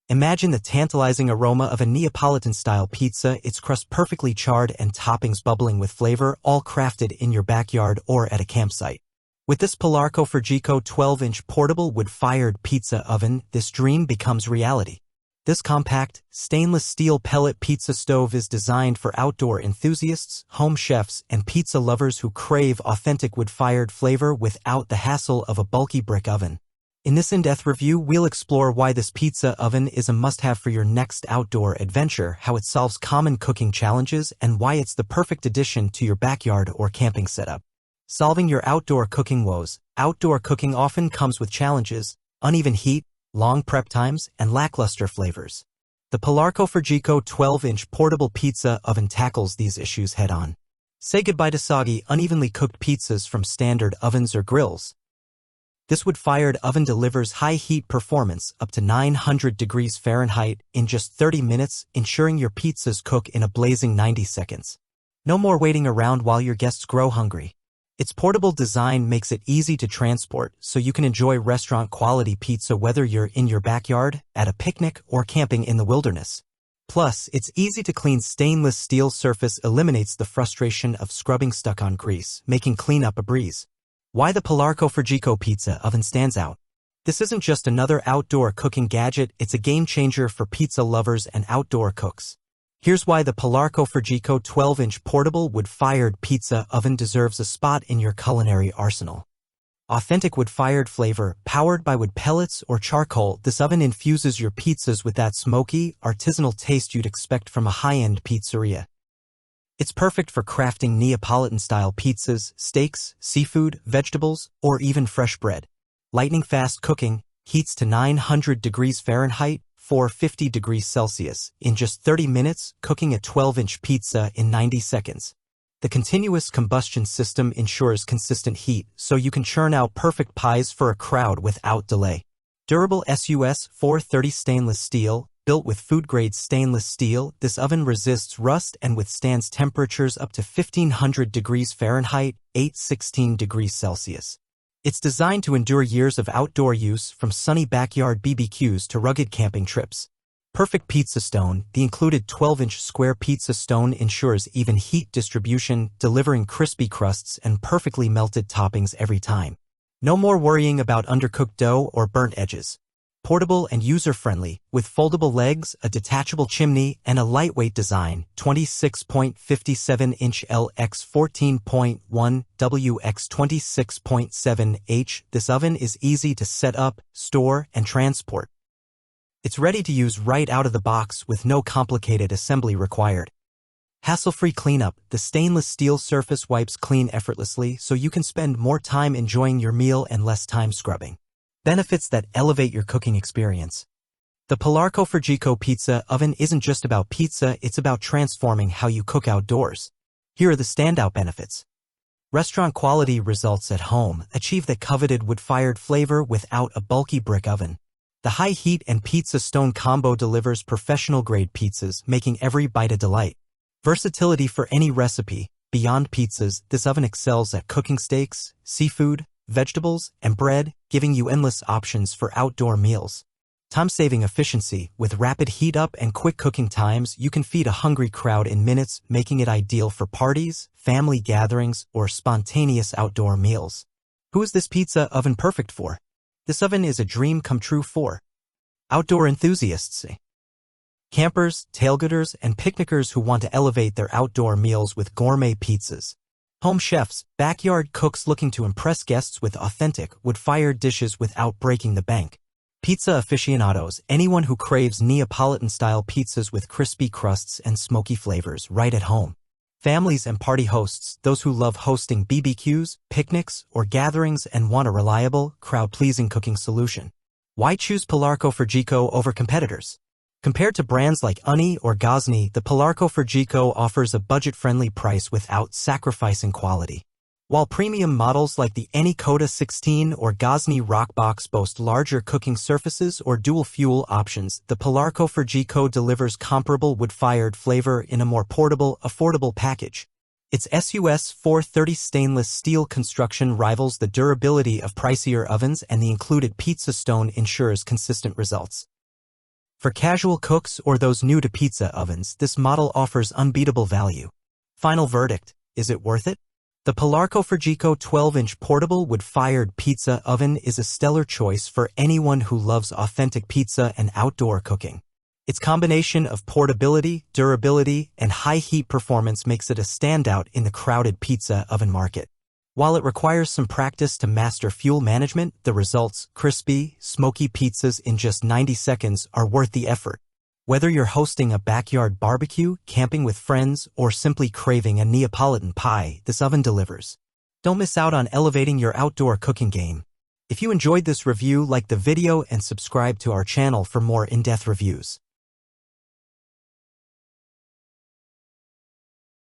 Imagine the tantalizing aroma of a Neapolitan-style pizza, its crust perfectly charred and toppings bubbling with flavor, all crafted in your backyard or at a campsite. With this PolarcoForgeco 12-inch portable wood-fired pizza oven, this dream becomes reality. This compact, stainless steel pellet pizza stove is designed for outdoor enthusiasts, home chefs, and pizza lovers who crave authentic wood-fired flavor without the hassle of a bulky brick oven. In this in-depth review, we'll explore why this pizza oven is a must-have for your next outdoor adventure, how it solves common cooking challenges, and why it's the perfect addition to your backyard or camping setup. Solving your outdoor cooking woes. Outdoor cooking often comes with challenges: uneven heat, long prep times, and lackluster flavors. The PolarcoForgeco 12-inch portable pizza oven tackles these issues head-on. Say goodbye to soggy, unevenly cooked pizzas from standard ovens or grills. This wood-fired oven delivers high-heat performance up to 900 degrees Fahrenheit in just 30 minutes, ensuring your pizzas cook in a blazing 90 seconds. No more waiting around while your guests grow hungry. Its portable design makes it easy to transport, so you can enjoy restaurant-quality pizza whether you're in your backyard, at a picnic, or camping in the wilderness. Plus, its easy-to-clean stainless steel surface eliminates the frustration of scrubbing stuck-on grease, making cleanup a breeze. Why the PolarcoForgeco pizza oven stands out. This isn't just another outdoor cooking gadget, it's a game-changer for pizza lovers and outdoor cooks. Here's why the PolarcoForgeco 12-inch portable wood-fired pizza oven deserves a spot in your culinary arsenal. Authentic wood-fired flavor, powered by wood pellets or charcoal, this oven infuses your pizzas with that smoky, artisanal taste you'd expect from a high-end pizzeria. It's perfect for crafting Neapolitan-style pizzas, steaks, seafood, vegetables, or even fresh bread. Lightning-fast cooking, heats to 900 degrees Fahrenheit, 450 degrees Celsius, in just 30 minutes, cooking a 12-inch pizza in 90 seconds. The continuous combustion system ensures consistent heat, so you can churn out perfect pies for a crowd without delay. Durable SUS 430 stainless steel, built with food-grade stainless steel, this oven resists rust and withstands temperatures up to 1500 degrees Fahrenheit, 816 degrees Celsius. It's designed to endure years of outdoor use, from sunny backyard BBQs to rugged camping trips. Perfect pizza stone. The included 12-inch square pizza stone ensures even heat distribution, delivering crispy crusts and perfectly melted toppings every time. No more worrying about undercooked dough or burnt edges. Portable and user-friendly, with foldable legs, a detachable chimney, and a lightweight design, 26.57-inch L x 14.1 W x 26.7 H. This oven is easy to set up, store, and transport. It's ready to use right out of the box with no complicated assembly required. Hassle-free cleanup. The stainless steel surface wipes clean effortlessly, so you can spend more time enjoying your meal and less time scrubbing. Benefits that elevate your cooking experience. The PolarcoForgeco pizza oven isn't just about pizza, it's about transforming how you cook outdoors. Here are the standout benefits. Restaurant quality results at home. Achieve the coveted wood-fired flavor without a bulky brick oven. The high heat and pizza stone combo delivers professional-grade pizzas, making every bite a delight. Versatility for any recipe. Beyond pizzas, this oven excels at cooking steaks, seafood, vegetables, and bread, giving you endless options for outdoor meals. Time-saving efficiency. With rapid heat-up and quick cooking times, you can feed a hungry crowd in minutes, making it ideal for parties, family gatherings, or spontaneous outdoor meals. Who is this pizza oven perfect for? This oven is a dream come true for outdoor enthusiasts, campers, tailgaters, and picnickers who want to elevate their outdoor meals with gourmet pizzas. Home chefs, backyard cooks looking to impress guests with authentic, wood-fired dishes without breaking the bank. Pizza aficionados, anyone who craves Neapolitan-style pizzas with crispy crusts and smoky flavors right at home. Families and party hosts, those who love hosting BBQs, picnics, or gatherings and want a reliable, crowd-pleasing cooking solution. Why choose PolarcoForgeco over competitors? Compared to brands like Uni or Gosni, the PolarcoForgeco offers a budget-friendly price without sacrificing quality. While premium models like the Neapolitan 16 or Gosni Rockbox boast larger cooking surfaces or dual-fuel options, the PolarcoForgeco delivers comparable wood-fired flavor in a more portable, affordable package. Its SUS 430 stainless steel construction rivals the durability of pricier ovens, and the included pizza stone ensures consistent results. For casual cooks or those new to pizza ovens, this model offers unbeatable value. Final verdict, is it worth it? The PolarcoForgeco 12-inch portable wood-fired pizza oven is a stellar choice for anyone who loves authentic pizza and outdoor cooking. Its combination of portability, durability, and high heat performance makes it a standout in the crowded pizza oven market. While it requires some practice to master fuel management, the results, crispy, smoky pizzas in just 90 seconds, are worth the effort. Whether you're hosting a backyard barbecue, camping with friends, or simply craving a Neapolitan pie, this oven delivers. Don't miss out on elevating your outdoor cooking game. If you enjoyed this review, like the video and subscribe to our channel for more in-depth reviews.